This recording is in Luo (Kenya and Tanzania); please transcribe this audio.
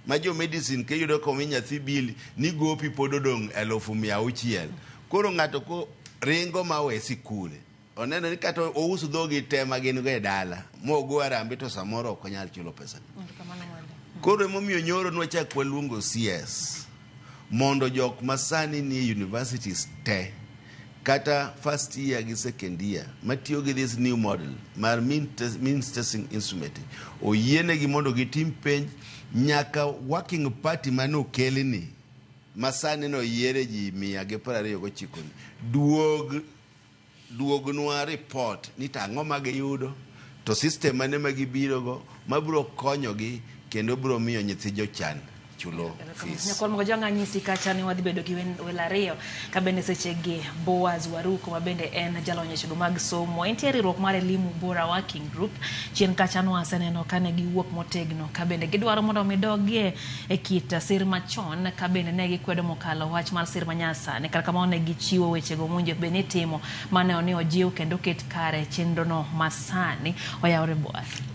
ma jo medicine ke yudo ko nyathi bil ni gopi pod odong 1,600. Koro ng'ato ko ringo mawe sikul oneno ni kata ouso dhogi te ma gin go e dala mogo arambe to samoro ok onyal chulo pesa. Koro emomiyo nyoro nwachak waluongo CS mondo jok masani ni universities te kata first year gi second year matiyo gi this new model mar means testing instrument oyienegi mondo gitim penj nyaka working party mano kelini masani no yiere ji 129 duognwa report ni tang'o ma giyudo to system mane ma gibirogo mabiro konyogi kendo biro miyo nyithindo jochan chulo fees. Nyakol mo jonga nyisi kacha ni wadhi bedo gi wela riyo ka bende sechegi Boaz Waruko ma bende en jalony e mag somo entie riwruok mar elimu bora working group chien kacha no aseneno kane giwuok motegno ka bende gidwaro mondo midogie e kit sir machon ka bende ne gikwedo mokalo wach mar sir manyasa ne kaka ne gichiwo wechego munje bende timo mane oni ojiw kendo ket kare chenro no masani oyawre Boaz.